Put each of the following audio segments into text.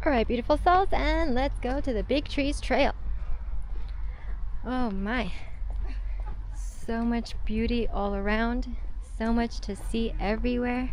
Alright, beautiful souls, and let's go to the Big Trees Trail. Oh my. So much beauty all around. So much to see everywhere.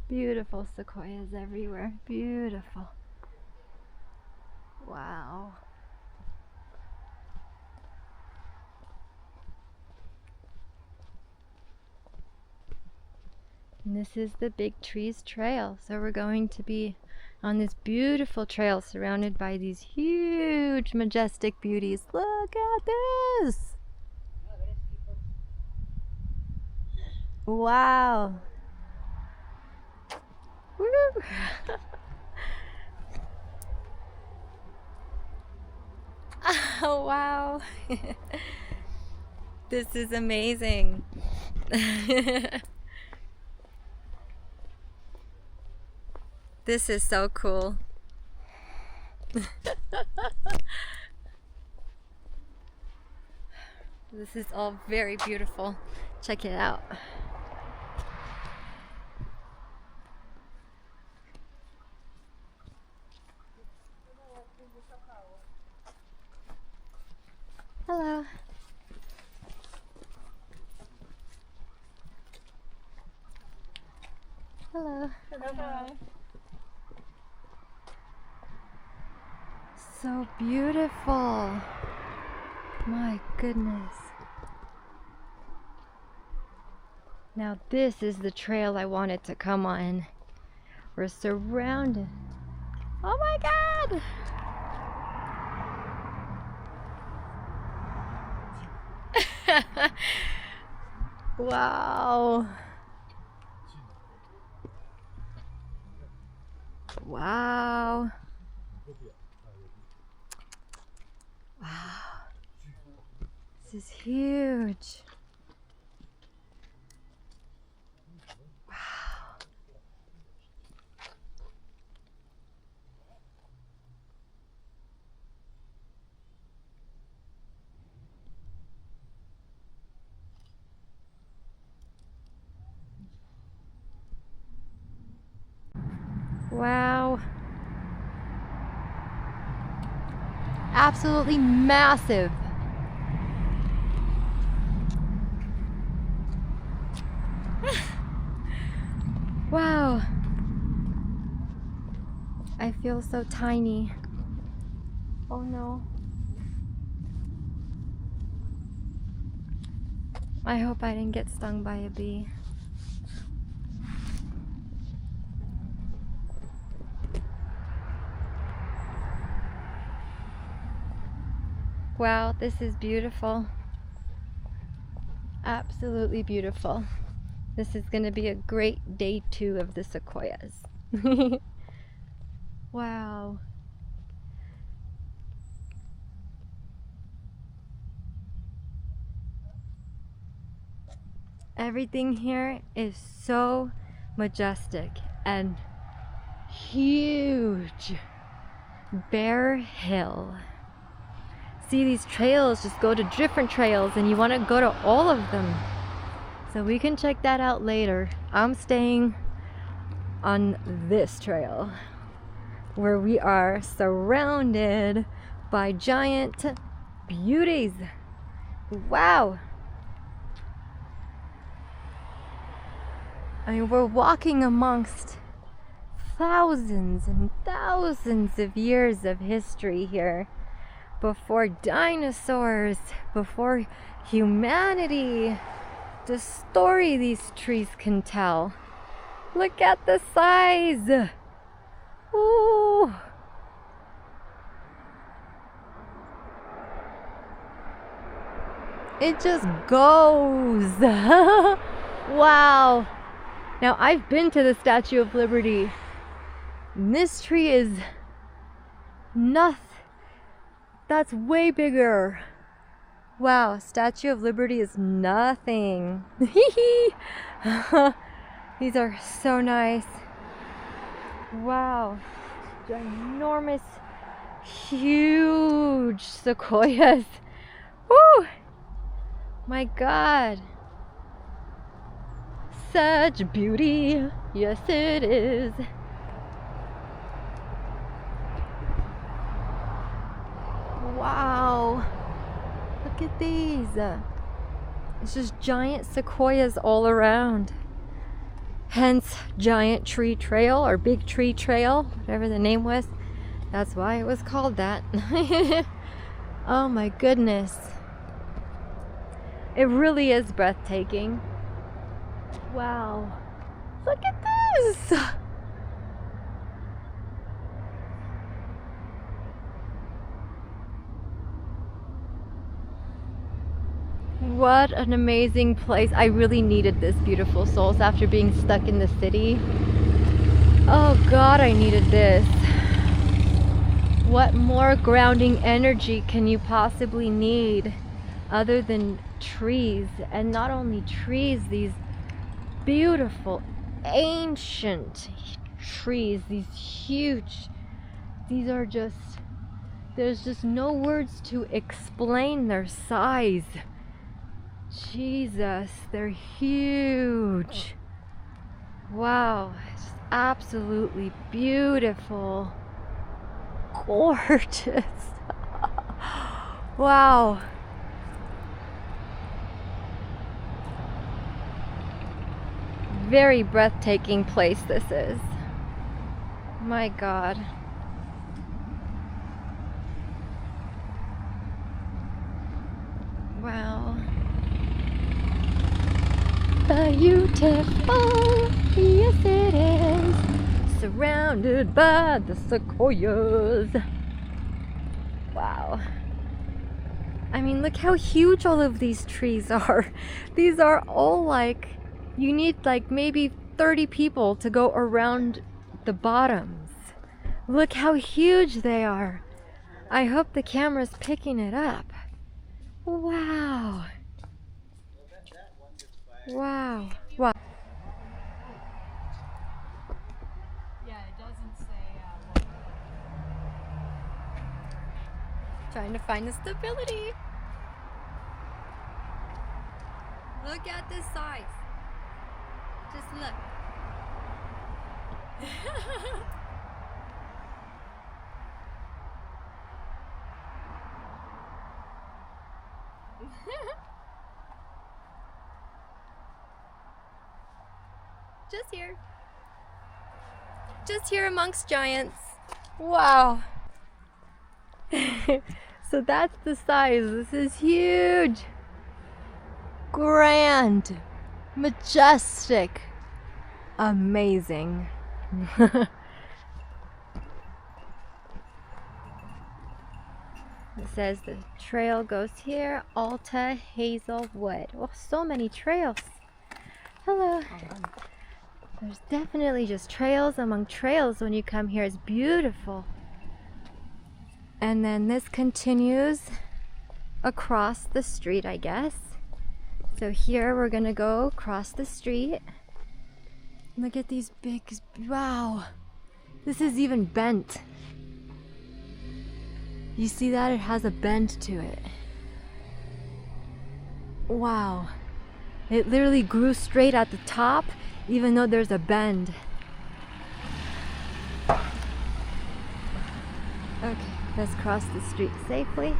Beautiful sequoias everywhere. Beautiful. Wow. And this is the Big Trees Trail. So we're going to be on this beautiful trail surrounded by these huge, majestic beauties. Look at this! Wow. Woo. Oh, wow. This is amazing. This is so cool. This is all very beautiful. Check it out. Hello. Hello. Hello. So beautiful. My goodness. Now this is the trail I wanted to come on. We're surrounded. Oh my God! Wow. Wow. Wow. This is huge. Wow. Wow. Absolutely massive. Wow. I feel so tiny. Oh no. I hope I didn't get stung by a bee. Wow, this is beautiful. Absolutely beautiful. This is going to be a great day 2 of the sequoias. Wow. Everything here is so majestic and huge. Bear Hill. See, these trails just go to different trails and you want to go to all of them. So we can check that out later. I'm staying on this trail where we are surrounded by giant beauties. Wow. I mean, we're walking amongst thousands and thousands of years of history here. Before dinosaurs, before humanity, the story these trees can tell. Look at the size. Ooh. It just goes. Wow. Now I've been to the Statue of Liberty. This tree is nothing. That's way bigger. Wow, Statue of Liberty is nothing. These are so nice. Wow, ginormous, huge sequoias. Woo! My God. Such beauty. Yes, it is. Wow. Look at these. It's just giant sequoias all around. Hence, giant tree trail or big tree trail, whatever the name was. That's why it was called that. Oh my goodness. It really is breathtaking. Wow. Look at this. What an amazing place. I really needed this, beautiful souls, after being stuck in the city. Oh God, I needed this. What more grounding energy can you possibly need other than trees? And not only trees, these beautiful, ancient trees, these huge, these are just, there's just no words to explain their size. Jesus, they're huge. Wow, it's absolutely beautiful. Gorgeous. Wow. Very breathtaking place this is. My God. Wow. Beautiful, yes it is, surrounded by the sequoias. Wow. I mean, look how huge all of these trees are. These are all like, you need like maybe 30 people to go around the bottoms. Look how huge they are. I hope the camera's picking it up. Wow. Wow. Wow. Yeah, it doesn't say. Trying to find the stability. Look at this size. Just look. Just here amongst giants. Wow. So that's the size. This is huge. Grand. Majestic. Amazing. It says the trail goes here, Alta Hazelwood. Oh, so many trails. Hello. There's definitely just trails among trails when you come here. It's beautiful. And then this continues across the street, I guess. So here we're gonna go across the street. Look at these big, wow. This is even bent. You see that? It has a bend to it. Wow. It literally grew straight at the top, even though there's a bend. Okay, let's cross the street safely.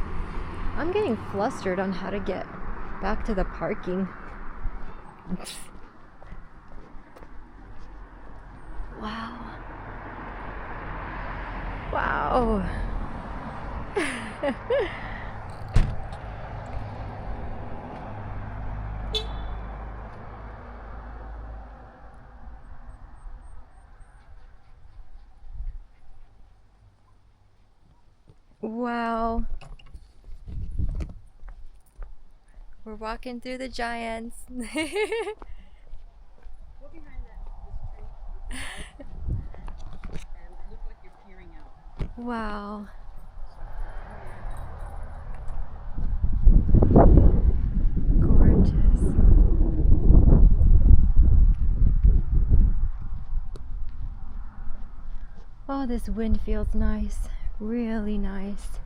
I'm getting flustered on how to get back to the parking. Wow. Wow. Wow. We're walking through the giants. Go behind this tree. And look like you're peering out. Wow. Oh, this wind feels nice. Really nice.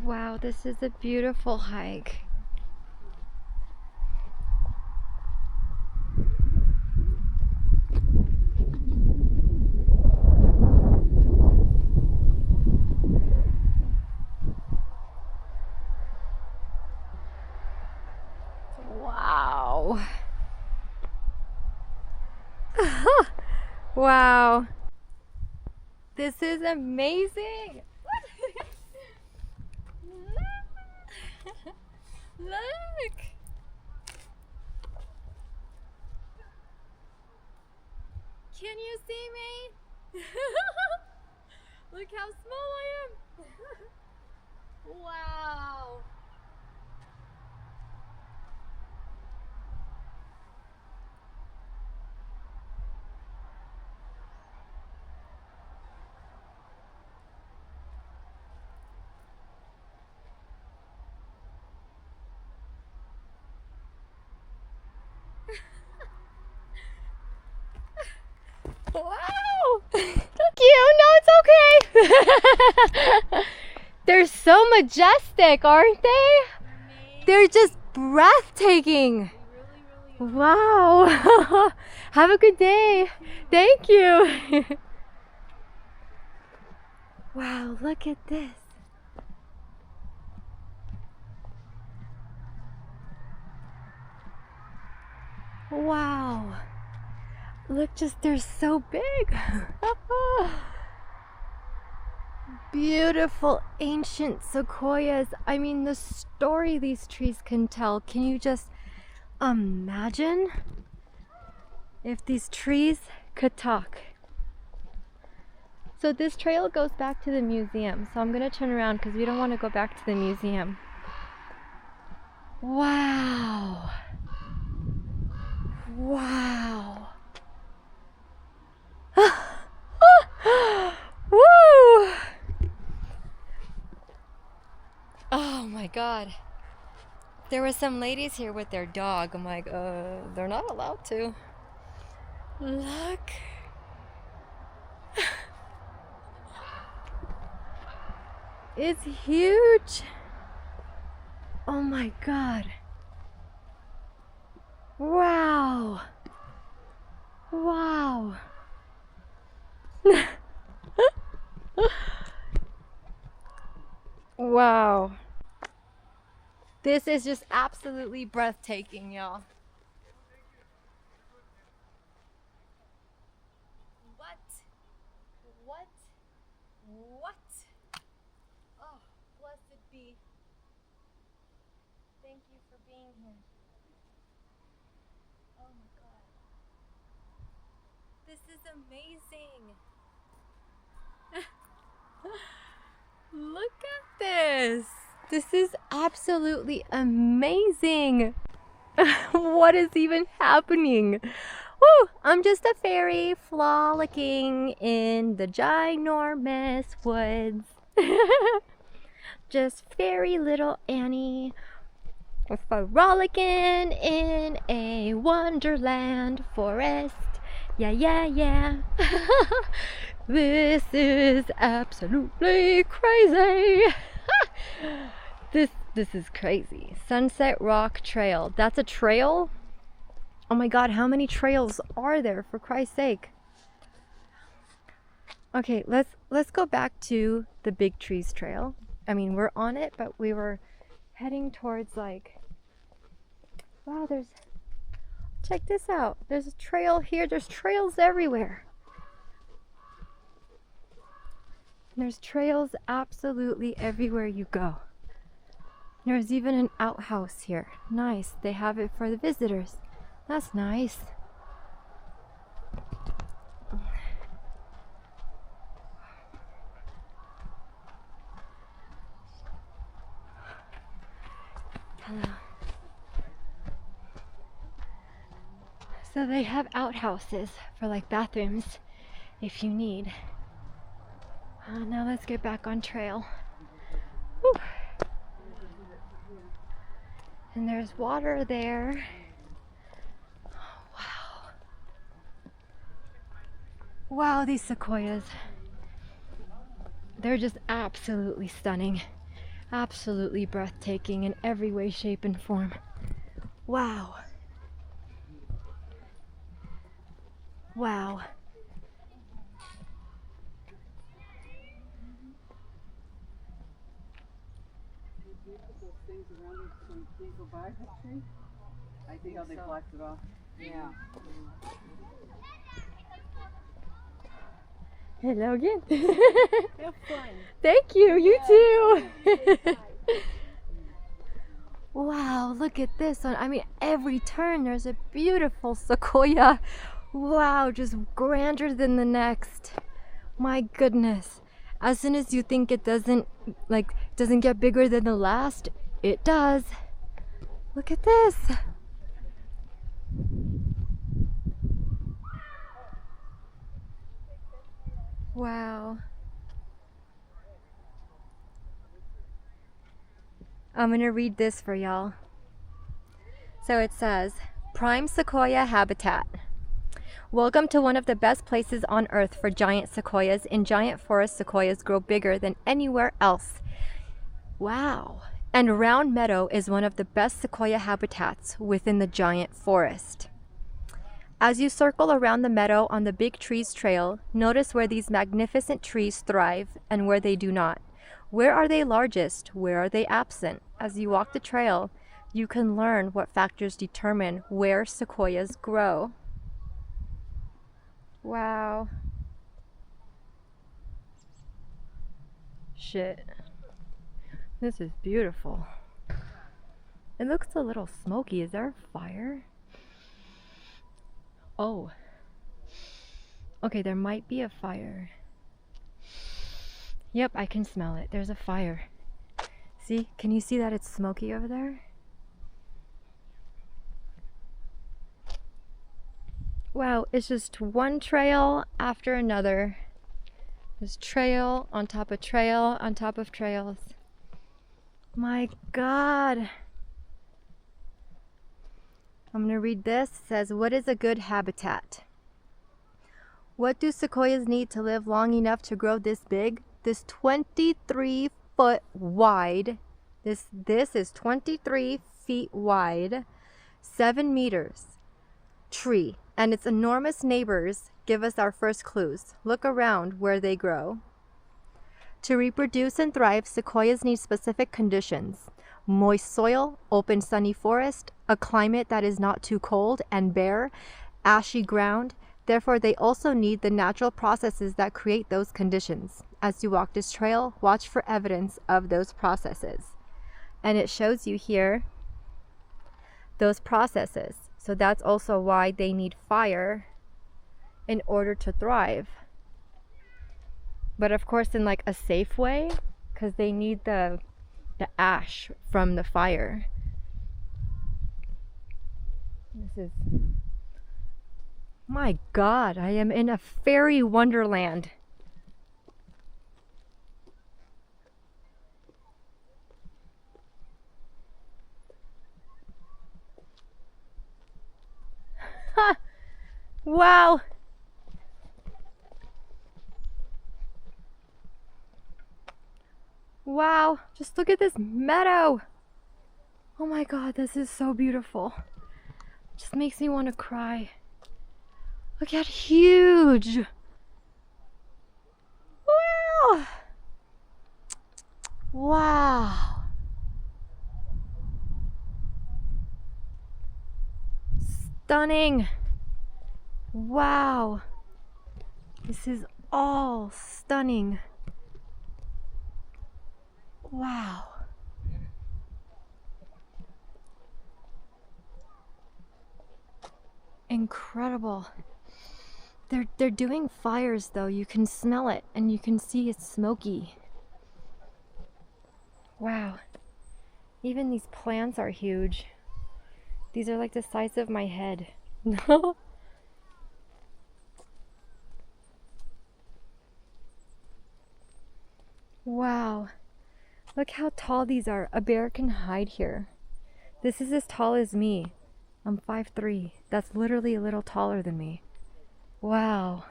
Wow, this is a beautiful hike. Wow. Wow. This is amazing. Look. Can you see me? Look how small I am. Wow. Wow! Thank you. No, it's okay. They're so majestic, aren't they? They're just breathtaking. Wow. Have a good day. Thank you. Wow, look at this. Wow. Look, just they're so big. Beautiful ancient sequoias. I mean, the story these trees can tell. Can you just imagine if these trees could talk? So this trail goes back to the museum. So I'm gonna turn around because we don't want to go back to the museum. Wow. Wow. Woo! Oh my god. There were some ladies here with their dog. I'm like, they're not allowed to. Look. It's huge. Oh my god. Wow. Wow. Wow. This is just absolutely breathtaking, y'all. What? What? What? Oh, blessed be. Thank you for being here. Oh my god. This is amazing. Look at this. This is absolutely amazing. What is even happening? Woo! I'm just a fairy frolicking in the ginormous woods. Just fairy little Annie frolicking in a wonderland forest. Yeah, yeah, yeah. This is absolutely crazy. This is crazy. Sunset Rock Trail. That's a trail? Oh my god, how many trails are there, for Christ's sake? Okay, let's go back to the Big Trees Trail. I mean, we're on it, but we were heading towards like, wow, check this out. There's a trail here. There's trails everywhere. There's trails absolutely everywhere you go. There's even an outhouse here. Nice. They have it for the visitors. That's nice. Hello. So they have outhouses for like bathrooms. if you need. Now let's get back on trail. Whew. And there's water there. Wow. Wow, these sequoias. They're just absolutely stunning. Absolutely breathtaking in every way, shape, and form. Wow. Wow. Things around it so you can't go by that tree. I see how they blocked it off. Yeah. Hello again. Have fun. Thank you, you too. Wow, look at this one. I mean, every turn there's a beautiful sequoia. Wow, just grander than the next. My goodness. As soon as you think it doesn't get bigger than the last, it does. Look at this. Wow. I'm gonna read this for y'all. So it says, prime sequoia habitat. Welcome to one of the best places on earth for giant sequoias. In giant forest, sequoias grow bigger than anywhere else. Wow. And Round Meadow is one of the best sequoia habitats within the giant forest. As you circle around the meadow on the Big Trees Trail, notice where these magnificent trees thrive and where they do not. Where are they largest? Where are they absent? As you walk the trail, you can learn what factors determine where sequoias grow. Wow. Shit. This is beautiful. It looks a little smoky. Is there a fire? Oh. Okay, there might be a fire. Yep, I can smell it. There's a fire. See? Can you see that it's smoky over there? Wow, it's just one trail after another. There's trail on top of trail on top of trails. My God. I'm gonna read this. It says, what is a good habitat? What do sequoias need to live long enough to grow this big? This 23-foot wide, this is 23 feet wide, 7 meters tree, and its enormous neighbors give us our first clues. Look around where they grow. To reproduce and thrive, sequoias need specific conditions: moist soil, open sunny forest, a climate that is not too cold and bare, ashy ground. Therefore, they also need the natural processes that create those conditions. As you walk this trail, watch for evidence of those processes. And it shows you here those processes. So that's also why they need fire in order to thrive. But of course in like a safe way, because they need the ash from the fire. This is... My God, I am in a fairy wonderland. Ha! Wow. Wow, just look at this meadow. Oh my God, this is so beautiful. Just makes me want to cry. Look how huge. Wow. Wow. Stunning. Wow. This is all stunning. Wow. Incredible. They're doing fires though. You can smell it and you can see it's smoky. Wow. Even these plants are huge. These are like the size of my head. Wow. Look how tall these are. A bear can hide here. This is as tall as me. I'm 5'3". That's literally a little taller than me. Wow.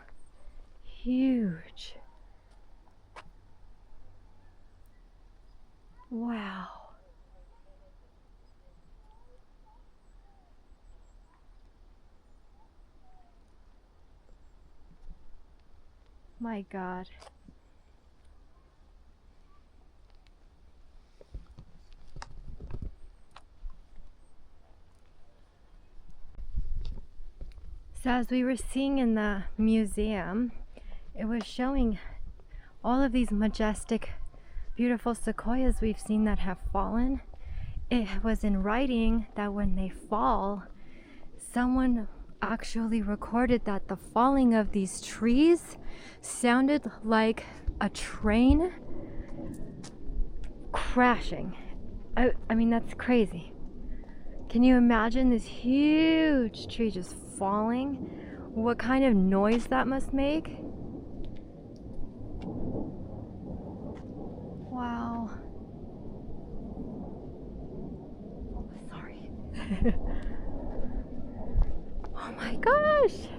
Huge. Wow. My God. So as we were seeing in the museum, it was showing all of these majestic, beautiful sequoias we've seen that have fallen. It was in writing that when they fall, someone actually recorded that the falling of these trees sounded like a train crashing. I mean, that's crazy. Can you imagine this huge tree just falling? What kind of noise that must make? Wow. Sorry. Oh my gosh!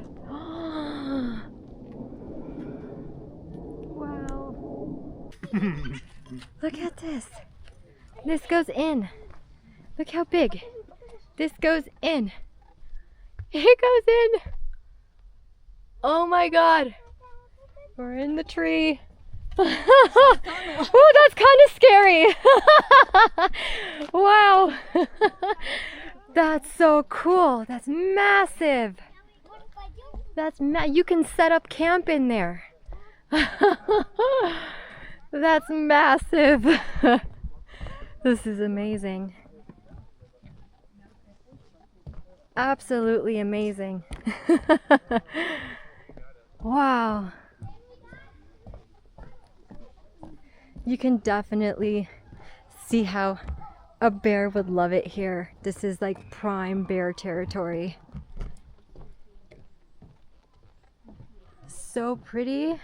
Wow. Look at this. This goes in. Look how big. This goes in. It goes in. Oh my God. We're in the tree. Oh, that's kind of scary. Wow. That's so cool. That's massive. You can set up camp in there. That's massive. This is amazing. Absolutely amazing. Wow. You can definitely see how a bear would love it here. This is like prime bear territory. So pretty,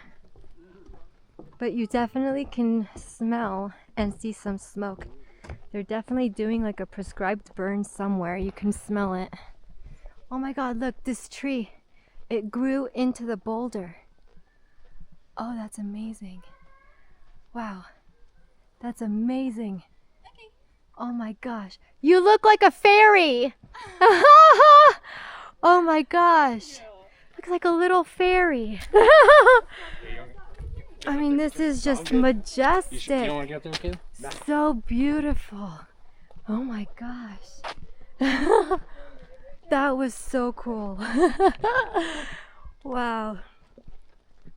but you definitely can smell and see some smoke. They're definitely doing like a prescribed burn somewhere. You can smell it. Oh my God, look, this tree. It grew into the boulder. Oh, that's amazing. Wow, that's amazing. Oh my gosh. You look like a fairy. Oh my gosh. Looks like a little fairy. I mean, this is just majestic. You don't want to get there, kid? So beautiful. Oh my gosh. That was so cool. Wow.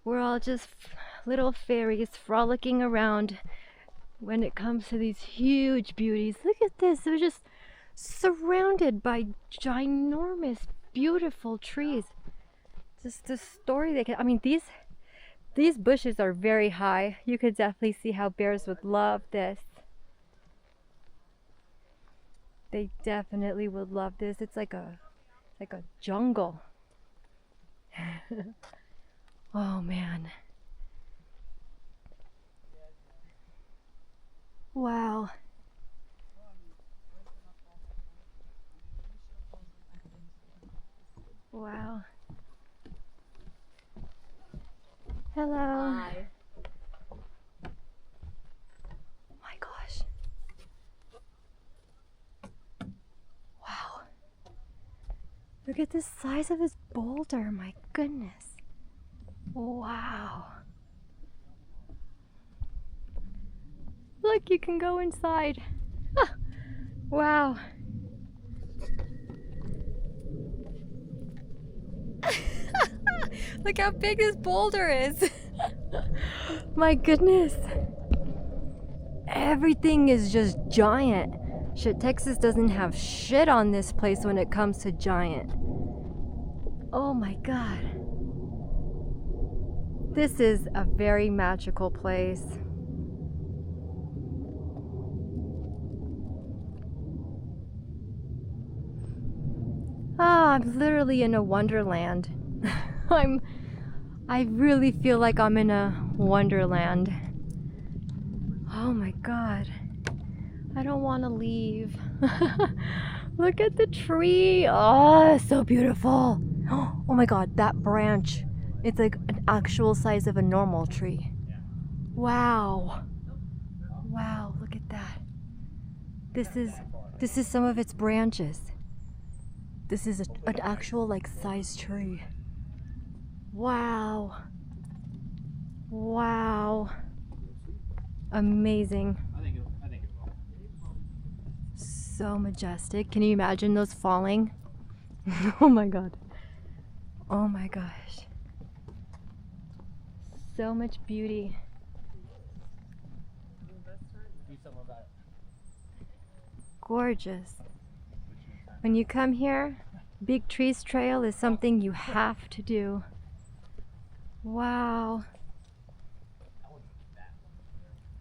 We're all just little fairies frolicking around when it comes to these huge beauties. Look at this. They're just surrounded by ginormous, beautiful trees. Just the story they can. I mean, these bushes are very high. You could definitely see how bears would love this. They definitely would love this. It's like a jungle. Oh man. Wow. Wow. Hello. Hi. My gosh. Wow. Look at the size of this boulder. My goodness. Wow. Look, you can go inside. Ah, wow. Look how big this boulder is. My goodness. Everything is just giant. Shit, Texas doesn't have shit on this place when it comes to giant. Oh my God. This is a very magical place. Ah, I'm literally in a wonderland. I really feel like I'm in a wonderland. Oh my God. I don't want to leave. Look at the tree. Oh, so beautiful. Oh my God, that branch. It's like an actual size of a normal tree. Wow. Wow, look at that. This is some of its branches. This is an actual like size tree. Wow. Wow. Amazing. So majestic. Can you imagine those falling? Oh my God. Oh my gosh. So much beauty. Gorgeous. When you come here, Big Trees Trail is something you have to do. Wow.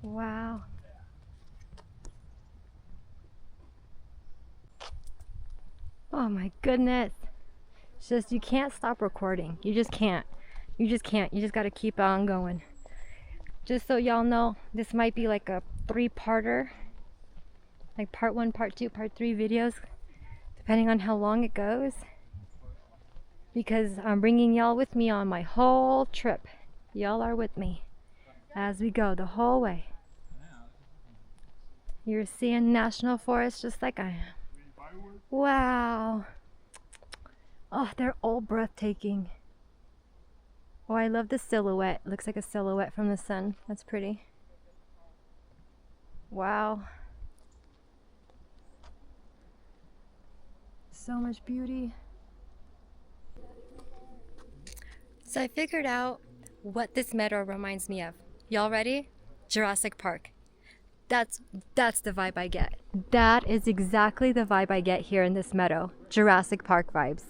Wow. Oh my goodness. It's just, you can't stop recording. You just can't. You just can't. You just gotta keep on going. Just so y'all know, this might be like a 3-parter. Like part 1, part 2, part 3 videos. Depending on how long it goes. Because I'm bringing y'all with me on my whole trip. Y'all are with me as we go the whole way. You're seeing National Forest just like I am. Wow. Oh, they're all breathtaking. Oh, I love the silhouette. It looks like a silhouette from the sun. That's pretty. Wow. So much beauty. So I figured out what this meadow reminds me of. Y'all ready? Jurassic Park. That's the vibe I get. That is exactly the vibe I get here in this meadow. Jurassic Park vibes.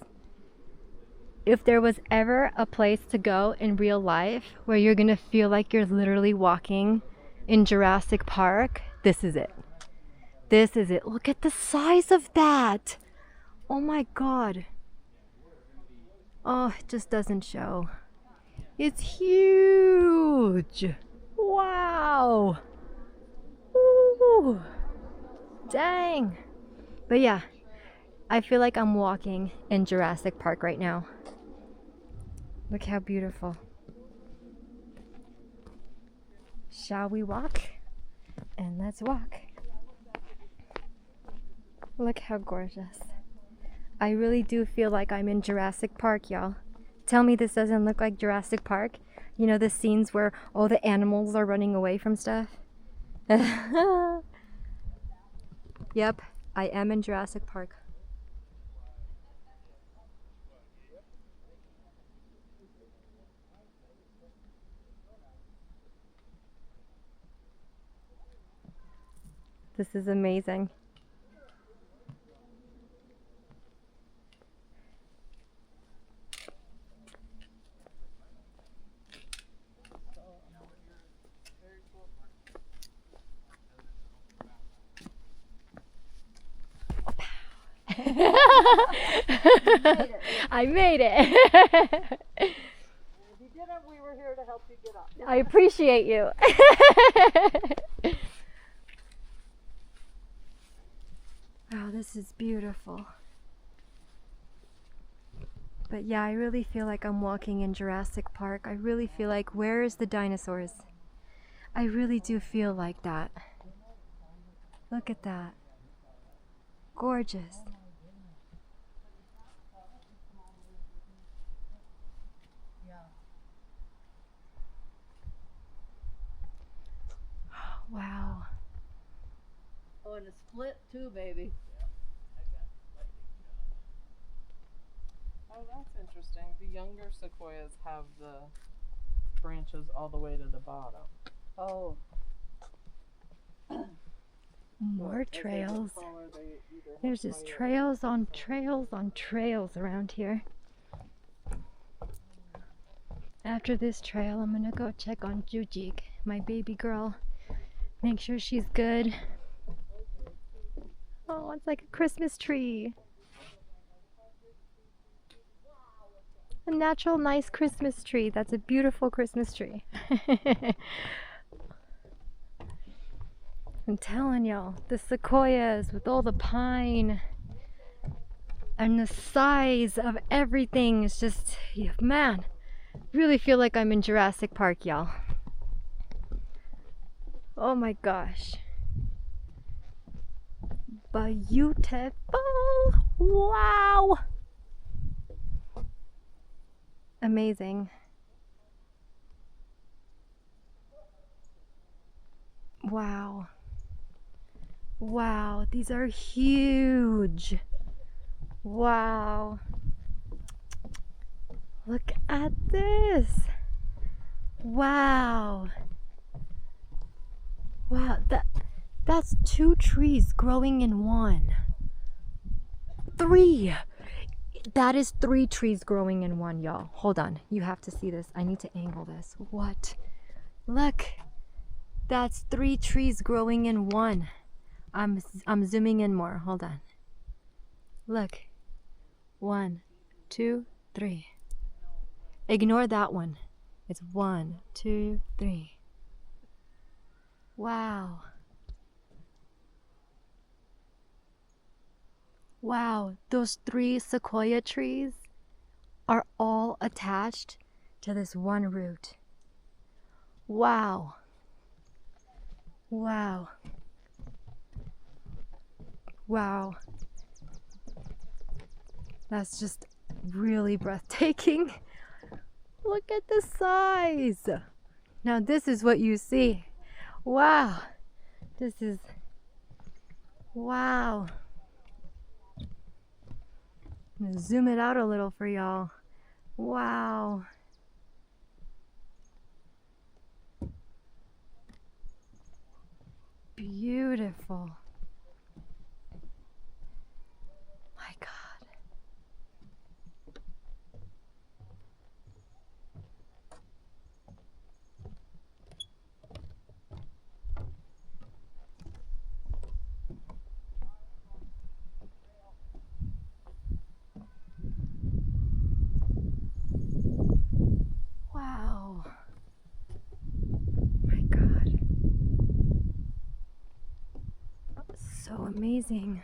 If there was ever a place to go in real life where you're gonna feel like you're literally walking in Jurassic Park, this is it. This is it. Look at the size of that. Oh my God. Oh, it just doesn't show. It's huge. Wow. Ooh. Dang. But yeah, I feel like I'm walking in Jurassic Park right now. Look how beautiful. Shall we walk? And let's walk. Look how gorgeous. I really do feel like I'm in Jurassic Park, y'all. Tell me this doesn't look like Jurassic Park. You know the scenes where all the animals are running away from stuff? Yep, I am in Jurassic Park. This is amazing. I made it. If you didn't, we were here to help you get up. I appreciate you. Wow, this is beautiful. But yeah, I really feel like I'm walking in Jurassic Park. I really feel like, where is the dinosaurs? I really do feel like that. Look at that. Gorgeous. Wow. Oh, and it's split too, baby. Oh, that's interesting. The younger sequoias have the branches all the way to the bottom. Oh. More trails. There's just trails on trails on trails around here. After this trail, I'm gonna go check on Jujik, my baby girl. Make sure she's good. Oh, it's like a Christmas tree. A natural, nice Christmas tree. That's a beautiful Christmas tree. I'm telling y'all, the sequoias with all the pine and the size of everything is just, man, really feel like I'm in Jurassic Park, y'all. Oh my gosh. Beautiful. Wow. Amazing. Wow. Wow, these are huge. Wow. Look at this. Wow. Wow, that's 2 trees growing in one. 3. That is 3 trees growing in one, y'all. Hold on. You have to see this. I need to angle this. What? Look. That's 3 trees growing in one. I'm zooming in more. Hold on. Look. 1, 2, 3. Ignore that one. It's 1, 2, 3. Wow. Wow, those 3 sequoia trees are all attached to this one root. Wow. Wow. Wow. That's just really breathtaking. Look at the size. Now this is what you see. Wow. This is, wow. I'm gonna zoom it out a little for y'all. Wow. Beautiful. My God. Wow. My God. So amazing.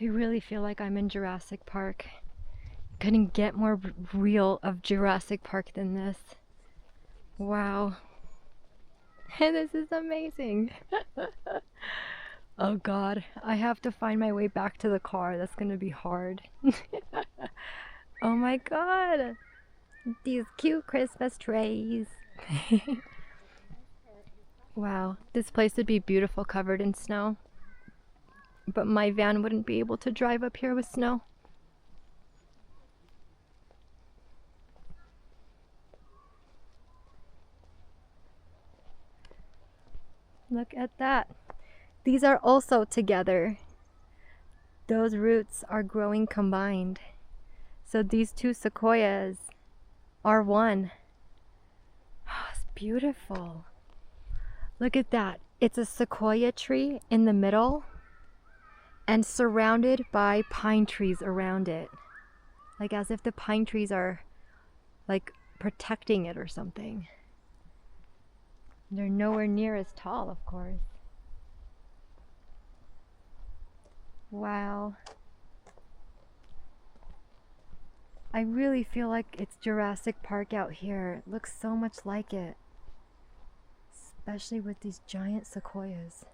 I really feel like I'm in Jurassic Park. Couldn't get more real of Jurassic Park than this. Wow. This is amazing. Oh God, I have to find my way back to the car. That's gonna be hard. Oh my God, these cute Christmas trees. Wow, this place would be beautiful covered in snow. But my van wouldn't be able to drive up here with snow. Look at that. These are also together. Those roots are growing combined. So these 2 sequoias are one. Oh, it's beautiful. Look at that. It's a sequoia tree in the middle and surrounded by pine trees around it. Like as if the pine trees are like protecting it or something. They're nowhere near as tall, of course. Wow. I really feel like it's Jurassic Park out here. It looks so much like it. Especially with these giant sequoias.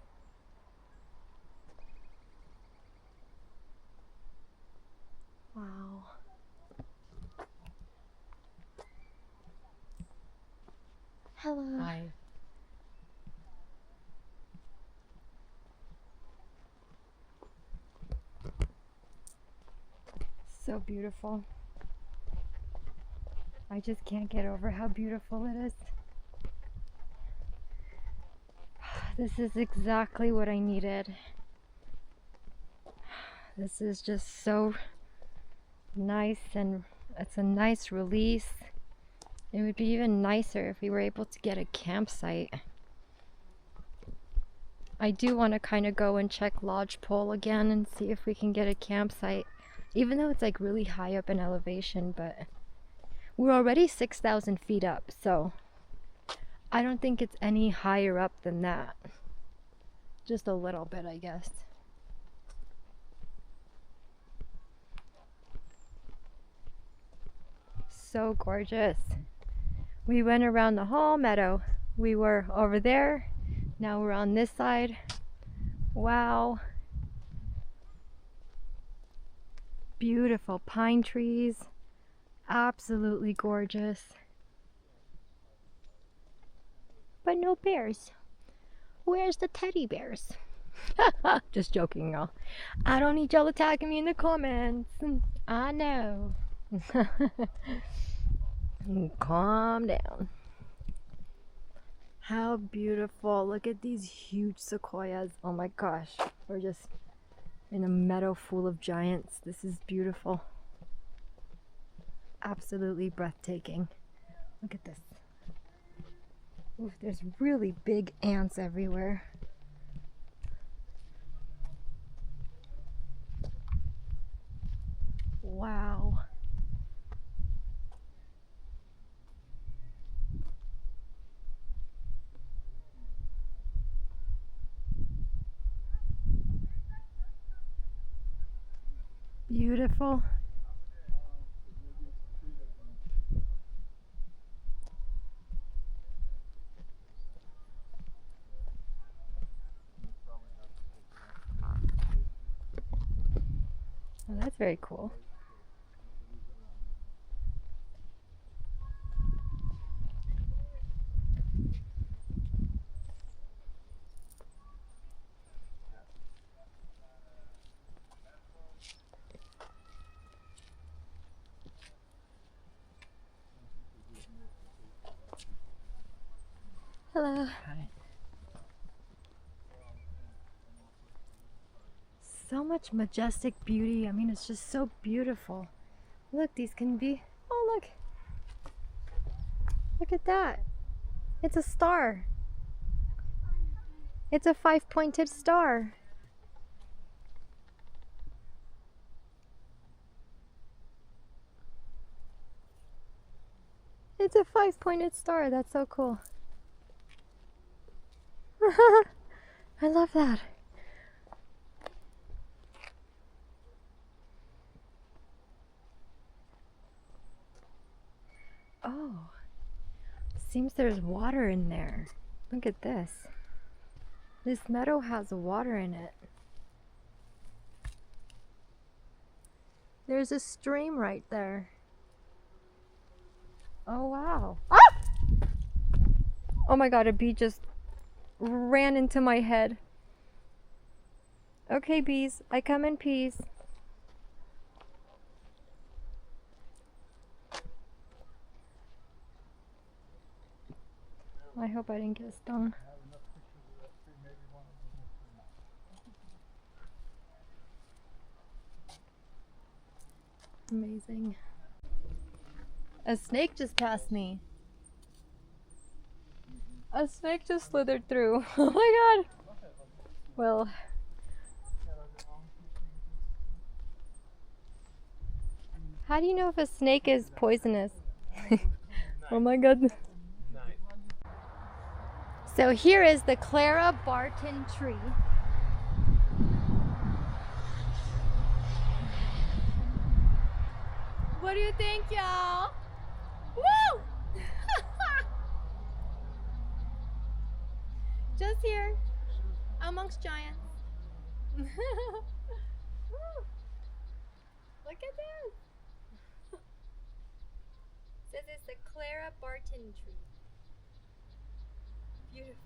Wow. Hello. Hi. So beautiful. I just can't get over how beautiful it is. This is exactly what I needed. This is just so nice, and it's a nice release. It would be even nicer if we were able to get a campsite. I do want to kind of go and check Lodgepole again and see if we can get a campsite even though it's like really high up in elevation, but we're already 6,000 feet up, so I don't think it's any higher up than that. Just a little bit, I guess. So gorgeous. We went around the whole meadow. We were over there, now we're on this side. Wow. Beautiful pine trees. Absolutely gorgeous. But no bears. Where's the teddy bears? Just joking, y'all. I don't need y'all attacking me in the comments. I know. Calm down. How beautiful. Look at these huge sequoias. Oh my gosh. We're just in a meadow full of giants. This is beautiful. Absolutely breathtaking. Look at this. Ooh, there's really big ants everywhere. Wow. Beautiful. Oh, that's very cool. Hello. Hi. So much majestic beauty. I mean, it's just so beautiful. Look, these can be... Oh, look. Look at that. It's a star. It's a 5-pointed star. It's a 5-pointed star. That's so cool. I love that. Oh, seems there's water in there. Look at this. This meadow has water in it. There's a stream right there. Oh wow. Ah! Oh my god, a bee just ran into my head. Okay, bees, I come in peace. I hope I didn't get stung. Amazing. A snake just passed me. A snake just slithered through. Oh my god. Well, how do you know if a snake is poisonous? Oh my god. So here is the Clara Barton tree. What do you think, y'all? Woo! Just here, amongst giants. Look at this. Says it's the Clara Barton tree. Beautiful.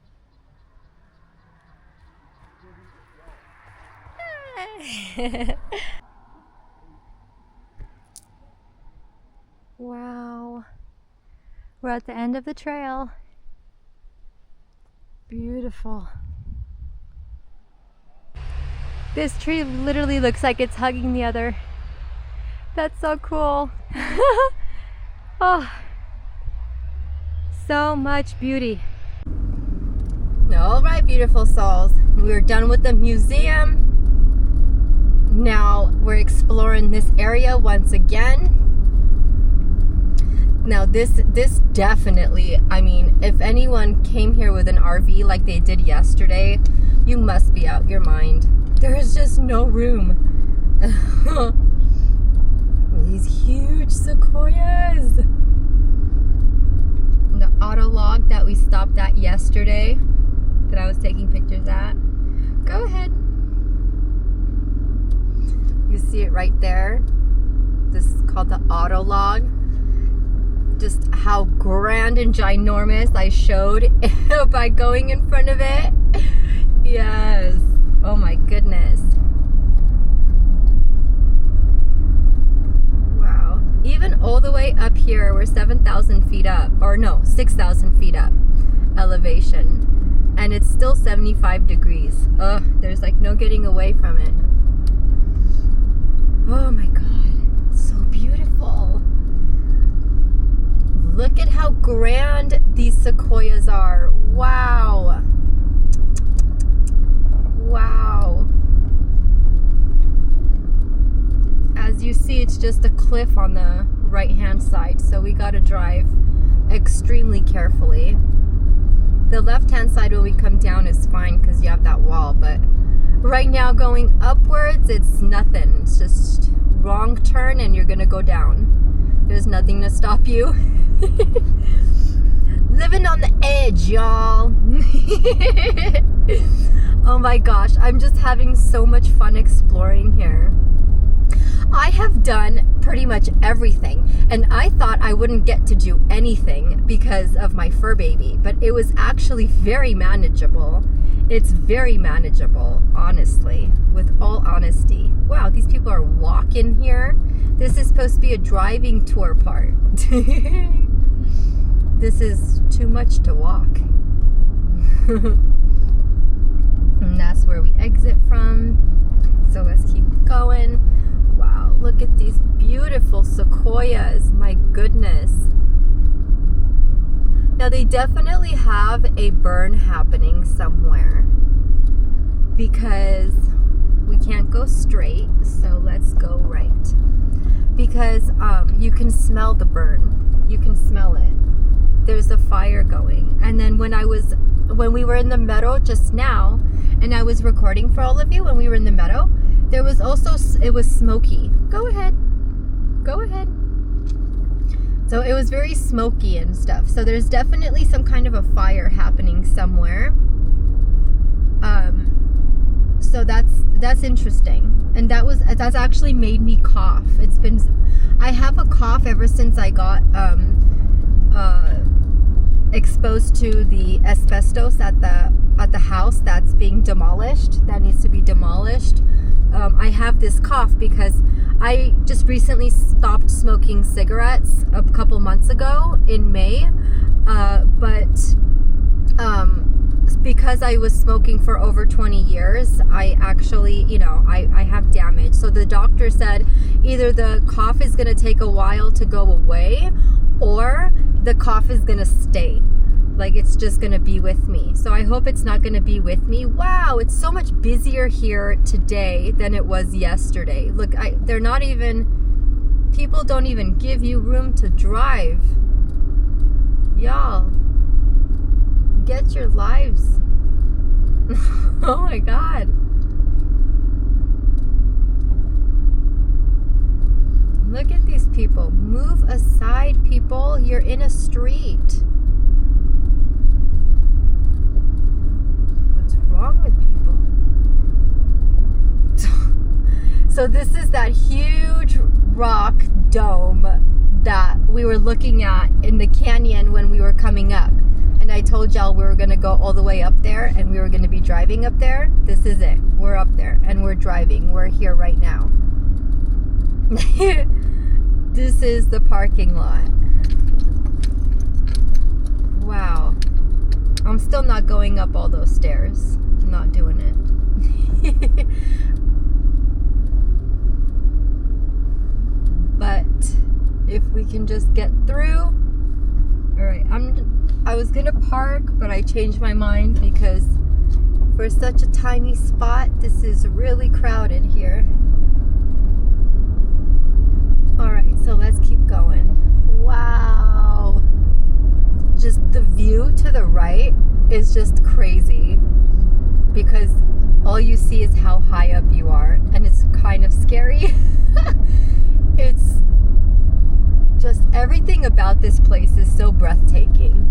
Wow. We're at the end of the trail. Beautiful. This tree literally looks like it's hugging the other. That's so cool. Oh, so much beauty. All right, beautiful souls. We're done with the museum. Now we're exploring this area once again. Now this definitely, I mean, if anyone came here with an RV like they did yesterday, you must be out your mind. There is just no room. These huge sequoias. The auto log that we stopped at yesterday, that I was taking pictures at. Go ahead. You see it right there. This is called the auto log. Just how grand and ginormous I showed by going in front of it. Yes. Oh my goodness. Wow. Even all the way up here, we're 7,000 feet up. Or no, 6,000 feet up elevation. And it's still 75 degrees. Ugh, there's like no getting away from it. Oh my God. It's so beautiful. Look at how grand these sequoias are. Wow. Wow. As you see, it's just a cliff on the right-hand side, so we gotta drive extremely carefully. The left-hand side when we come down is fine because you have that wall, but right now going upwards, it's nothing. It's just wrong turn and you're gonna go down. There's nothing to stop you. Living on the edge, y'all. Oh my gosh, I'm just having so much fun exploring here. I have done pretty much everything, and I thought I wouldn't get to do anything because of my fur baby, but it was actually very manageable. It's very manageable, honestly, with all honesty. Wow, these people are walking here. This is supposed to be a driving tour part. This is too much to walk. And that's where we exit from. So let's keep going. Wow, look at these beautiful sequoias. My goodness. Now they definitely have a burn happening somewhere because we can't go straight, so let's go right. Because you can smell the burn. You can smell it. There's a fire going. And then when we were in the meadow just now, and I was recording for all of you when we were in the meadow, there was also, it was smoky. Go ahead. Go ahead. So it was very smoky and stuff. So there's definitely some kind of a fire happening somewhere. So that's interesting. And that's actually made me cough. I have a cough ever since I got exposed to the asbestos at the house that's being demolished, that needs to be demolished. I have this cough because I just recently stopped smoking cigarettes a couple months ago in May, but because I was smoking for over 20 years, I actually, I have damage. So the doctor said either the cough is going to take a while to go away or the cough is going to stay. Like it's just going to be with me. So I hope it's not going to be with me. Wow, it's so much busier here today than it was yesterday. Look, people don't even give you room to drive. Y'all, get your lives. Oh my God. Look at these people. Move aside, people. You're in a street. What's wrong with people? So this is that huge rock dome that we were looking at in the canyon when we were coming up. And I told y'all we were going to go all the way up there and we were going to be driving up there. This is it. We're up there and we're driving. We're here right now. This is the parking lot. Wow. I'm still not going up all those stairs. I'm not doing it. But if we can just get through. Alright, I was gonna park, but I changed my mind because for such a tiny spot, this is really crowded here. the right is just crazy because all you see is how high up you are, and it's kind of scary. It's just everything about this place is so breathtaking.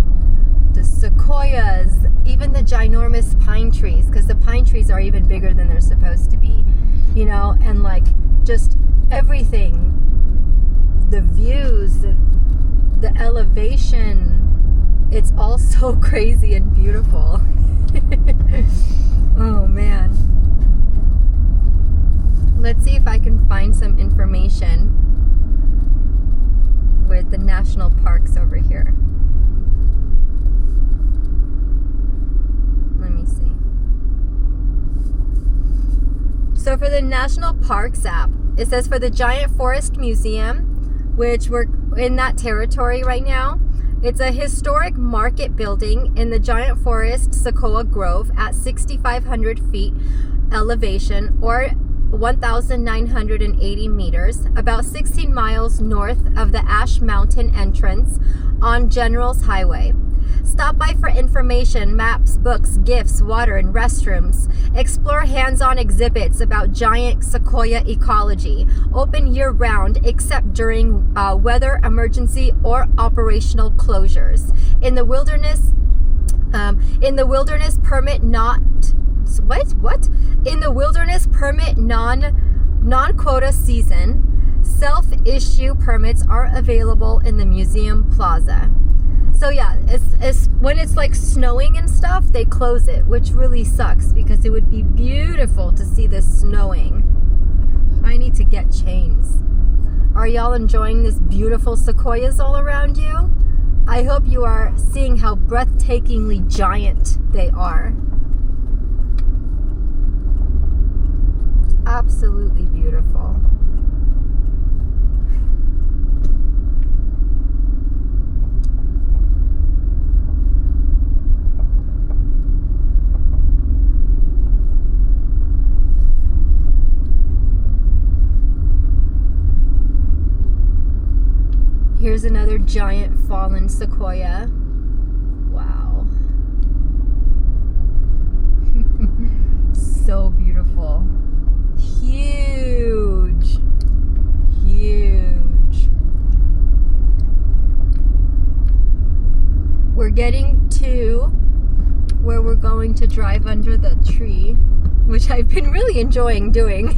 The sequoias, even the ginormous pine trees, because the pine trees are even bigger than they're supposed to be, you know, and like just everything, the views, the elevation, it's all so crazy and beautiful. Oh man. Let's see if I can find some information with the national parks over here. Let me see. So for the National Parks app, it says for the Giant Forest Museum, which we're in that territory right now, it's a historic market building in the Giant Forest Sequoia Grove at 6,500 feet elevation, or 1,980 meters, about 16 miles north of the Ash Mountain entrance on Generals Highway. Stop by for information, maps, books, gifts, water, and restrooms. Explore hands-on exhibits about giant sequoia ecology. Open year-round, except during weather emergency or operational closures. In the wilderness permit not what? In the wilderness permit non-quota season, self-issue permits are available in the museum plaza. So yeah, it's when it's like snowing and stuff, they close it, which really sucks because it would be beautiful to see this snowing. I need to get chains. Are y'all enjoying this beautiful sequoias all around you? I hope you are seeing how breathtakingly giant they are. Absolutely beautiful. Here's another giant fallen sequoia. Wow. So beautiful. Huge. Huge. We're getting to where we're going to drive under the tree, which I've been really enjoying doing.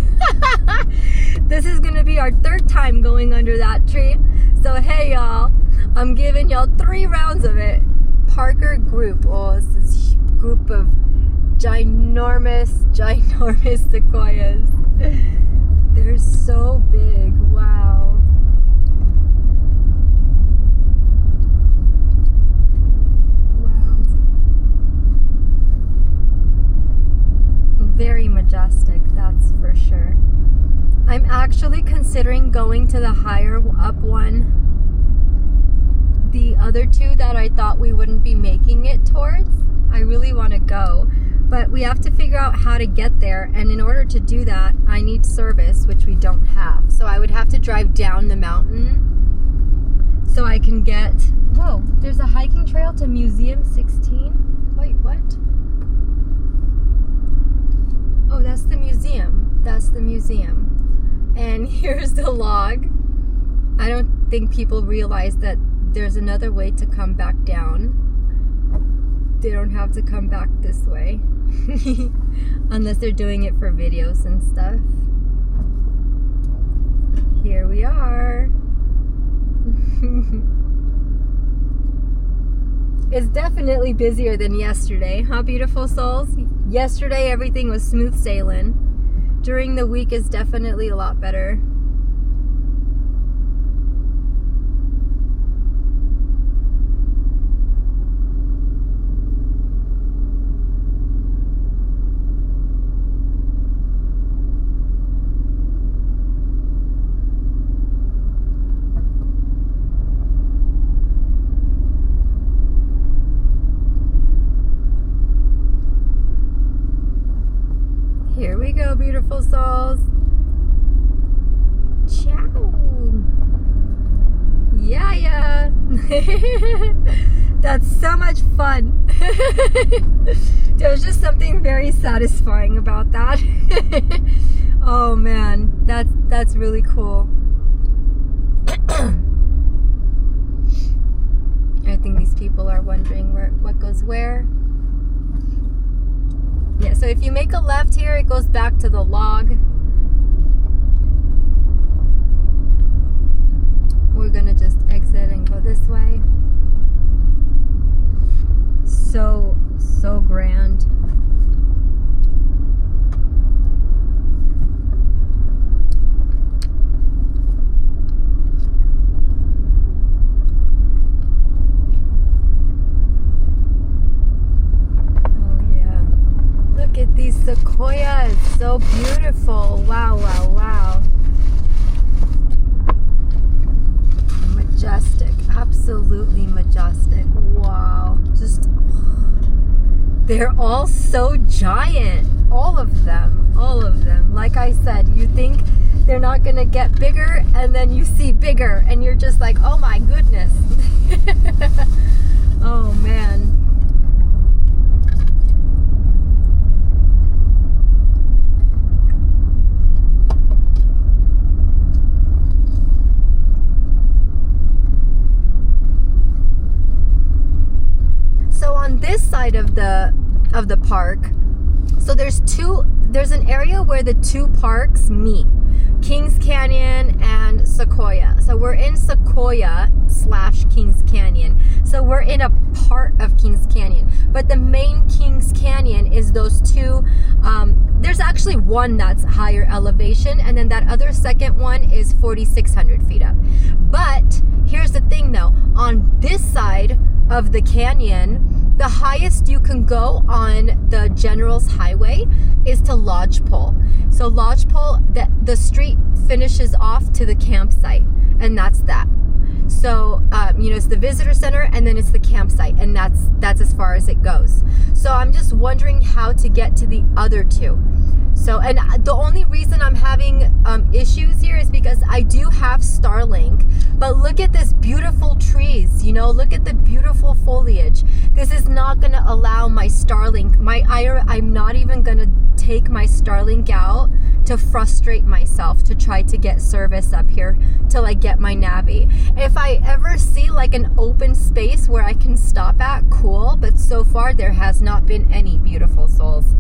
This is going to be our third time going under that tree. So hey y'all, I'm giving y'all 3 rounds of it. Parker group. Oh, this is a group of ginormous sequoias. They're so big. Wow. Wow. Very majestic, that's for sure. I'm actually considering going to the higher up one. The other 2 that I thought we wouldn't be making it towards, I really want to go. But we have to figure out how to get there, and in order to do that, I need service, which we don't have. So I would have to drive down the mountain so I can get... Whoa, there's a hiking trail to Museum 16? Wait, what? Oh, that's the museum. That's the museum. And here's the log. I don't think people realize that there's another way to come back down. They don't have to come back this way. Unless they're doing it for videos and stuff. Here we are. It's definitely busier than yesterday, huh, beautiful souls? Yesterday everything was smooth sailing. During the week is definitely a lot better. Here we go, beautiful souls. That's so much fun. There's just something very satisfying about that. Oh man, that's really cool. I think these people are wondering what goes where. Yeah, so if you make a left here, it goes back to the log. We're gonna just exit and go this way. So grand. Look at these sequoias, so beautiful. Wow, wow, wow. Majestic, absolutely majestic. Wow, just, they're all so giant. All of them, all of them. Like I said, you think they're not gonna get bigger, and then you see bigger, and you're just like, oh my goodness. Oh man. On this side of the park, so there's an area where the two parks meet, Kings Canyon and Sequoia. So we're in Sequoia / Kings Canyon. So we're in a part of Kings Canyon, but the main Kings Canyon is those two. There's actually one that's higher elevation, and then that other second one is 4,600 feet up. But here's the thing though, on this side of the canyon, the highest you can go on the General's Highway is to Lodgepole. So Lodgepole, the street finishes off to the campsite, and that's that. So it's the visitor center, and then it's the campsite, and that's as far as it goes. So I'm just wondering how to get to the other two. So, and the only reason I'm having issues here is because I do have Starlink, but look at this beautiful trees, look at the beautiful foliage. This is not going to allow my Starlink, I'm not even going to take my Starlink out to frustrate myself to try to get service up here till I get my Navi. If I ever see like an open space where I can stop at, cool, but so far there has not been any, beautiful souls.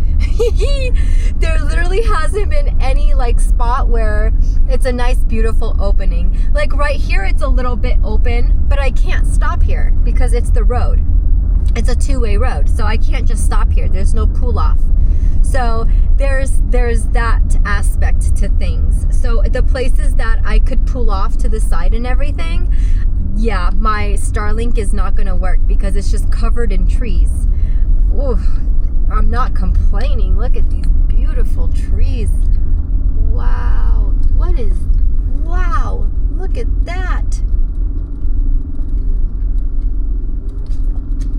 There literally hasn't been any like spot where it's a nice beautiful opening. Like right here it's a little bit open, but I can't stop here because it's the road. It's a two-way road, so I can't just stop here. There's no pull off. So there's that aspect to things. So the places that I could pull off to the side and everything, yeah, my Starlink is not going to work because it's just covered in trees. Ooh, I'm not complaining. Look at these beautiful trees. Wow. Wow. Look at that.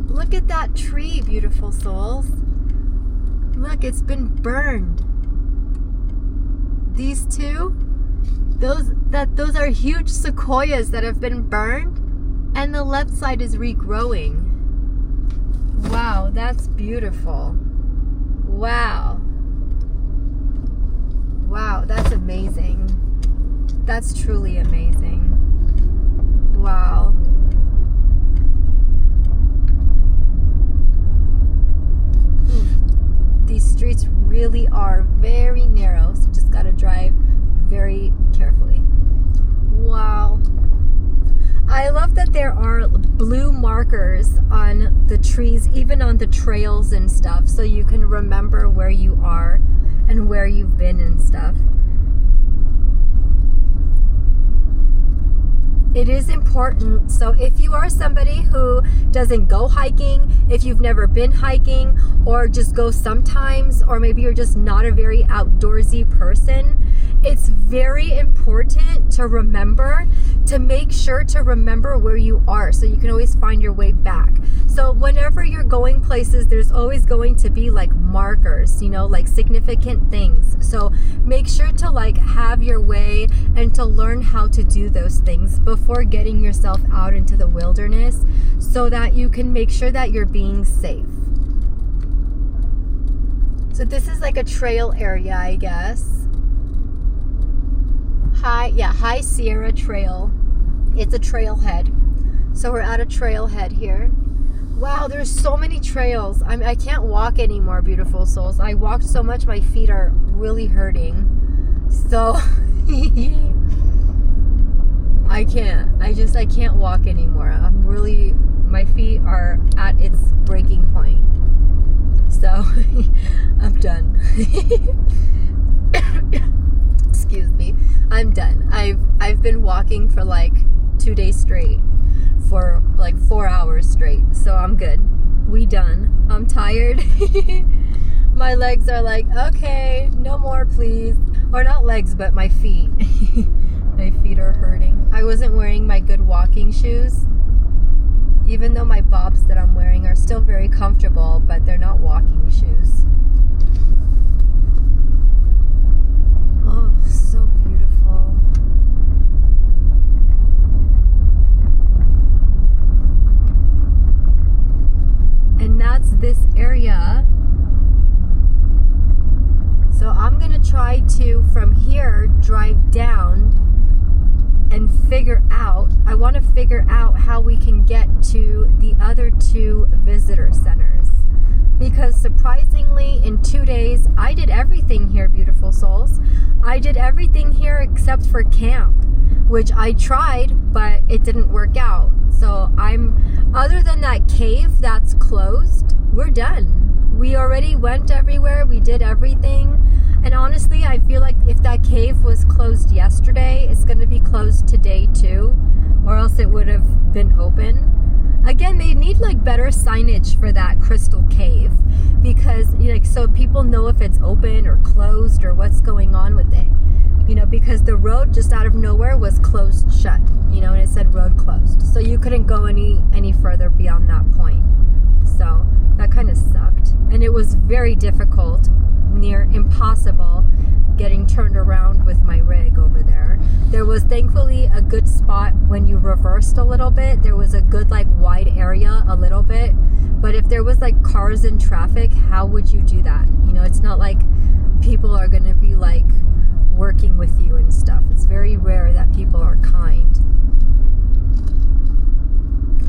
Look at that tree, beautiful souls. Look, it's been burned. These two, those are huge sequoias that have been burned, and the left side is regrowing. Wow, that's beautiful. Wow. Wow, that's amazing. That's truly amazing. Wow. These streets really are very narrow, so just gotta drive very carefully. Wow. I love that there are blue markers on the trees, even on the trails and stuff, so you can remember where you are and where you've been and stuff. It is important. So if you are somebody who doesn't go hiking, if you've never been hiking, or just go sometimes, or maybe you're just not a very outdoorsy person, it's very important to remember, to make sure to remember where you are so you can always find your way back. So whenever you're going places, there's always going to be like markers, you know, like significant things. So make sure to like have your way and to learn how to do those things before getting yourself out into the wilderness so that you can make sure that you're being safe. So this is like a trail area, I guess. High Sierra Trail. It's a trailhead. So we're at a trailhead here. Wow, there's so many trails. I can't walk anymore, beautiful souls. I walked so much, my feet are really hurting. So I can't walk anymore. My feet are at its breaking point. So I'm done. Excuse me. I'm done. I've been walking for like 2 days straight, for like 4 hours straight. So I'm good. We done. I'm tired. My legs are like, okay, no more please. Or not legs, but my feet. My feet are hurting. I wasn't wearing my good walking shoes. Even though my bobs that I'm wearing are still very comfortable, but they're not walking shoes. Oh, so beautiful. And that's this area. So I'm gonna try to, from here, drive down and I want to figure out how we can get to the other 2 visitor centers. Because surprisingly, in 2 days, I did everything here, beautiful souls. I did everything here except for camp, which I tried, but it didn't work out. So other than that cave that's closed, we're done. We already went everywhere, we did everything. And honestly, I feel like if that cave was closed yesterday, it's going to be closed today too, or else it would have been open. Again, they need like better signage for that crystal cave, because like so people know if it's open or closed or what's going on with it. You know, because the road just out of nowhere was closed shut, you know, and it said road closed. So you couldn't go any further beyond that point. So that kind of sucked. And it was very difficult, near impossible, getting turned around with my rig over there. There was thankfully a good spot when you reversed a little bit. There was a good like wide area a little bit. But if there was like cars in traffic, how would you do that? You know, it's not like people are going to be like working with you and stuff. It's very rare that people are kind.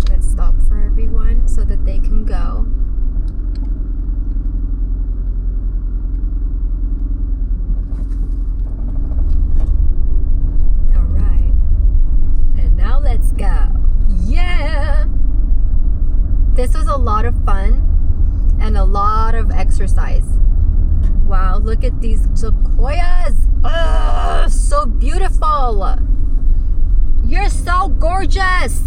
Let's stop for everyone so that they can go. All right. And now let's go. Yeah! This was a lot of fun and a lot of exercise. Wow, look at these sequoias. Oh, so beautiful. You're so gorgeous.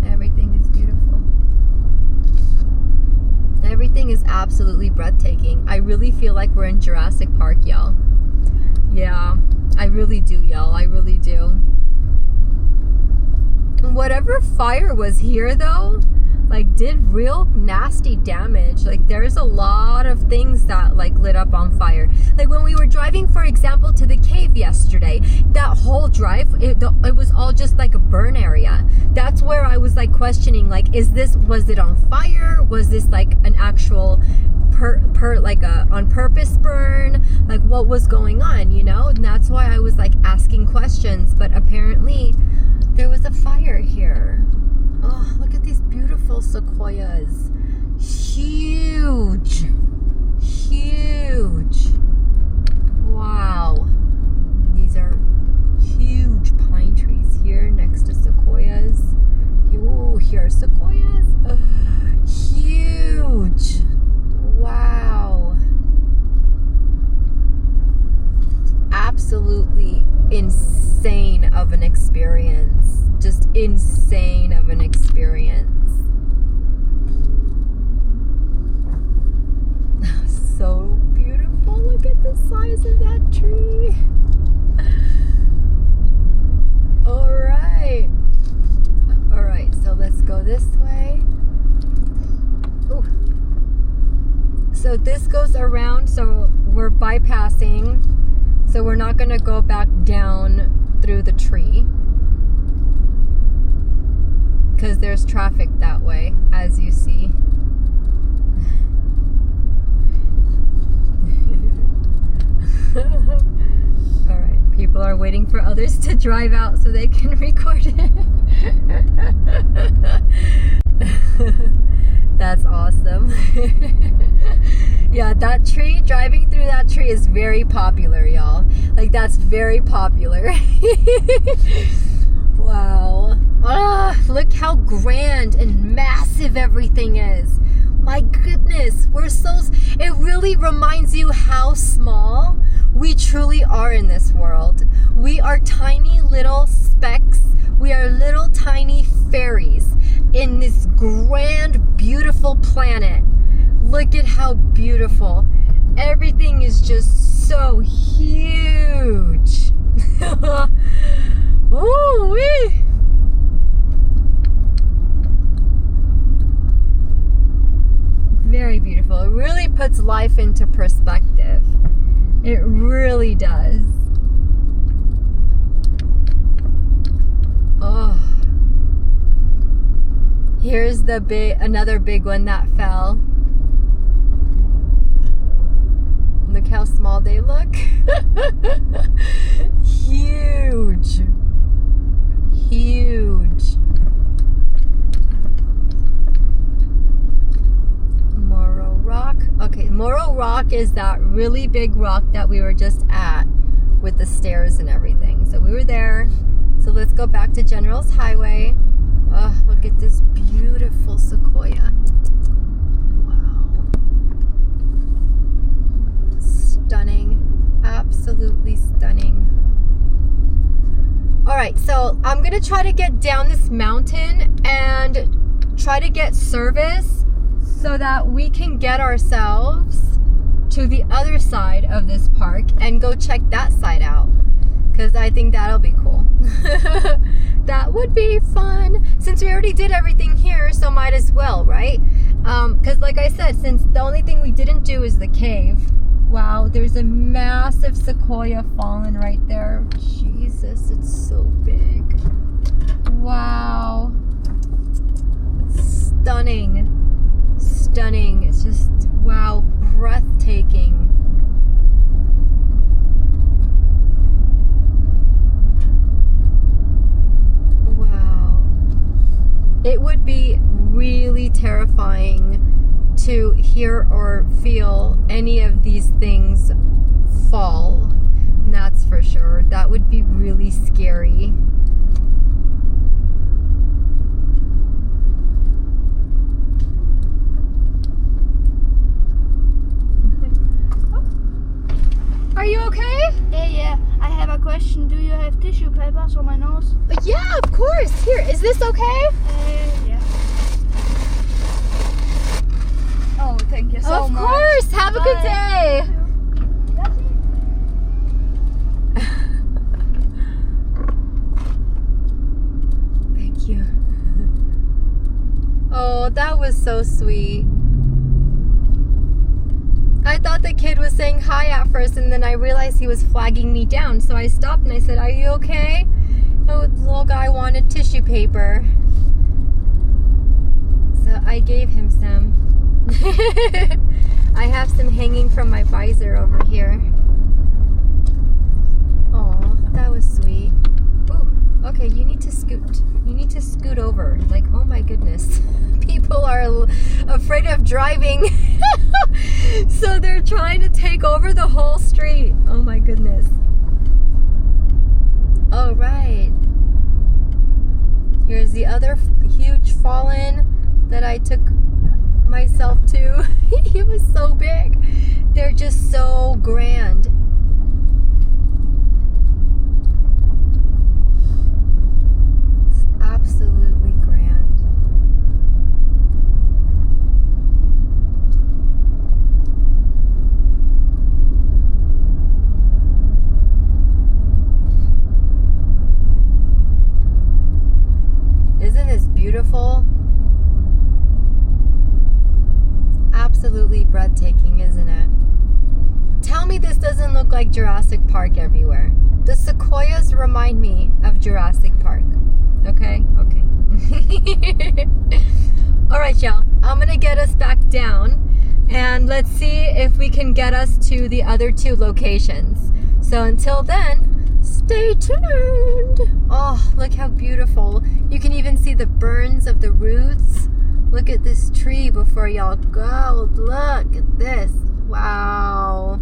Everything is beautiful. Everything is absolutely breathtaking. I really feel like we're in Jurassic Park, y'all. Yeah, I really do, y'all. I really do. Whatever fire was here though, like did real nasty damage. Like there's a lot of things that like lit up on fire. Like when we were driving, for example, to the cave yesterday, that whole drive, it was all just like a burn area. That's where I was like questioning, like, was it on fire? Was this like an actual on purpose burn? Like what was going on, you know? And that's why I was like asking questions, but apparently there was a fire here. Oh, look at these beautiful sequoias. Huge. Huge. Wow. These are huge pine trees here next to sequoias. Oh, here are sequoias. Huge. Wow. Absolutely insane of an experience. Just insane of an experience. the size of that tree. All right, so let's go this way. Ooh. So this goes around, so we're bypassing, so we're not gonna go back down through the tree because there's traffic that way, as you see. All right, people are waiting for others to drive out so they can record it. That's awesome. Yeah, that tree, driving through that tree is very popular, y'all. Like, that's very popular. Wow. Ah, look how grand and massive everything is. My goodness, it really reminds you how small we truly are in this world. We are tiny little specks. We are little tiny fairies in this grand, beautiful planet. Look at how beautiful. Everything is just so huge. Ooh-wee. Very beautiful. It really puts life into perspective. It really does. Oh. Here's another big one that fell. Look how small they look. Huge. Huge. Okay, Morro Rock is that really big rock that we were just at with the stairs and everything. So we were there. So let's go back to General's Highway. Oh, look at this beautiful sequoia. Wow. Stunning. Absolutely stunning. All right, so I'm going to try to get down this mountain and try to get service so that we can get ourselves to the other side of this park and go check that side out, because I think that'll be cool. That would be fun, since we already did everything here, so might as well, right? Because like I said, since the only thing we didn't do is the cave. Wow, there's a massive sequoia fallen right there. Jesus, it's so big. Wow. Stunning. Stunning. It's just, wow, breathtaking. Wow. It would be really terrifying to hear or feel any of these things fall. And that's for sure. That would be really scary. Are you okay? Yeah, I have a question. Do you have tissue papers for my nose? Yeah, of course. Here, is this okay? Yeah. Oh, thank you so much. Of course. Have a good day. Thank you. Oh, that was so sweet. I thought the kid was saying hi at first, and then I realized he was flagging me down. So I stopped and I said, "Are you okay?" Oh, the little guy wanted tissue paper. So I gave him some. I have some hanging from my visor over here. Oh, that was sweet. Ooh, okay, you need to scoot. You need to scoot over. Like, oh my goodness. People are afraid of driving. So they're trying to take over the whole street. Oh my goodness. All right. Here's the other huge fallen that I took myself to. He was so big. They're just so grand. It's absolutely grand. beautiful? Absolutely breathtaking, isn't it? Tell me this doesn't look like Jurassic Park everywhere. The sequoias remind me of Jurassic Park. Okay? Okay. Alright, y'all. I'm gonna get us back down and let's see if we can get us to the other 2 locations. So until then, stay tuned. Oh, look how beautiful. You can even see the burns of the roots. Look at this tree before y'all go. Look at this. Wow.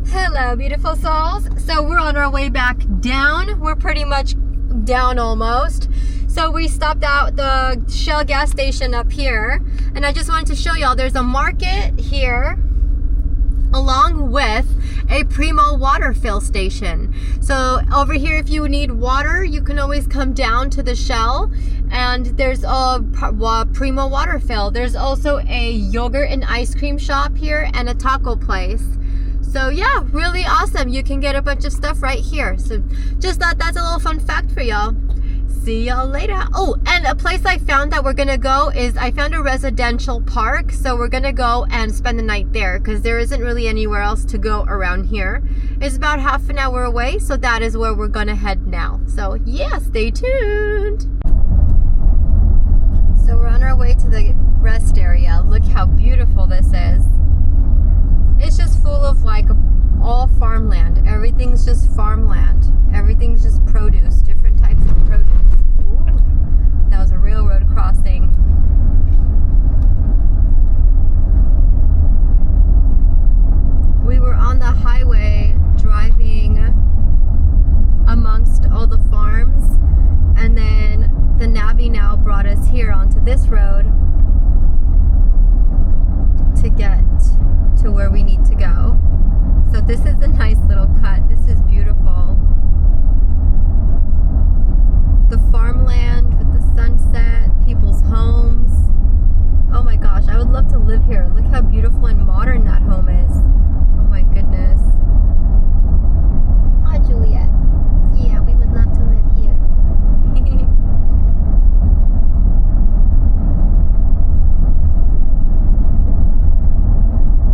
Hello, beautiful souls. So we're on our way back down. We're pretty much down almost. So we stopped out the Shell gas station up here. And I just wanted to show y'all there's a market here along with a Primo water fill station. So over here, if you need water, you can always come down to the Shell and there's a Primo water fill. There's also a yogurt and ice cream shop here and a taco place. So yeah, really awesome. You can get a bunch of stuff right here. So just thought that's a little fun fact for y'all. See y'all later. Oh, and a place I found that we're gonna go is I found a residential park. So we're gonna go and spend the night there because there isn't really anywhere else to go around here. It's about half an hour away. So that is where we're gonna head now. So yeah, stay tuned. So we're on our way to the rest area. Look how beautiful this is. It's just full of like all farmland. Everything's just farmland. Everything's just produce, different types of produce. Ooh, that was a railroad crossing. We were on the highway driving amongst all the farms, and then the Navi now brought us here onto this road to get to where we need to go. So this is a nice little cut. This is beautiful. The farmland with the sunset, people's homes. Oh my gosh, I would love to live here. Look how beautiful and modern that home is. Oh my goodness. Hi, Juliet. Yeah, we would love to live here.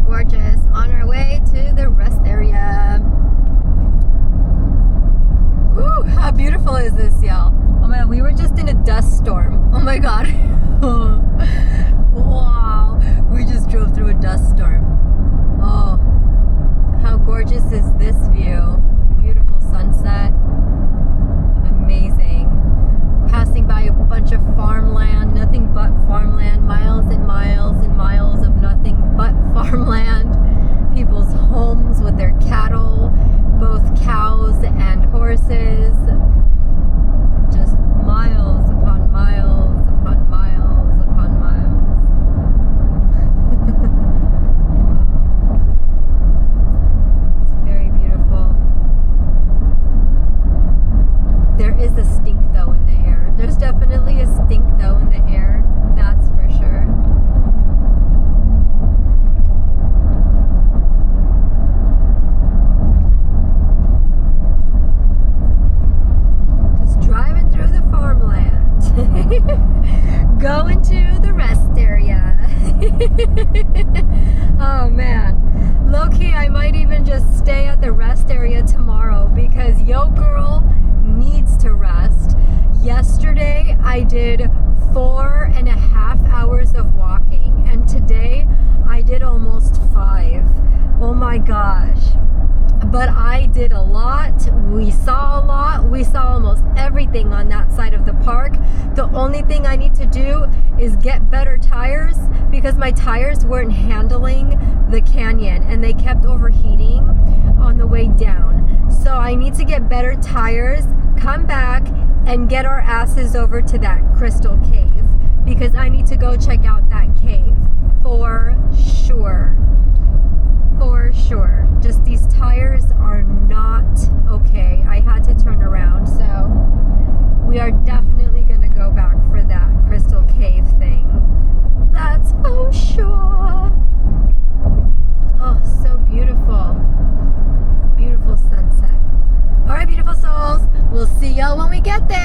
Gorgeous. On our way to the rest area. Ooh, how beautiful is this, y'all? Oh my god, we were just in a dust storm. Oh my god. Wow. We just drove through a dust storm. Oh, how gorgeous is this view? Beautiful sunset. Amazing. Passing by a bunch of farmland, nothing but farmland, miles and miles and miles of nothing but farmland. People's homes with their cattle, both cows and horses. Just miles upon miles upon miles upon miles. It's very beautiful. There is a stink though in the air. There's definitely a stink though in the air. That's for sure. Driving through the farmland. Going to the rest area. Oh man. Low-key, I might even just stay at the rest area tomorrow because yo girl needs to rest. Yesterday I did 4.5 hours of walking and today I did almost 5. Oh my gosh. But I did a lot. We saw a lot. We saw almost everything on that side of the park. The only thing I need to do is get better tires because my tires weren't handling the canyon and they kept overheating on the way down. So I need to get better tires, come back and get our asses over to that crystal cave because I need to go check out that cave for sure. For sure. Just these tires are not okay. I had to turn around, so we are definitely going to go back for that crystal cave thing. That's for sure. Oh, so beautiful. Beautiful sunset. All right, beautiful souls. We'll see y'all when we get there.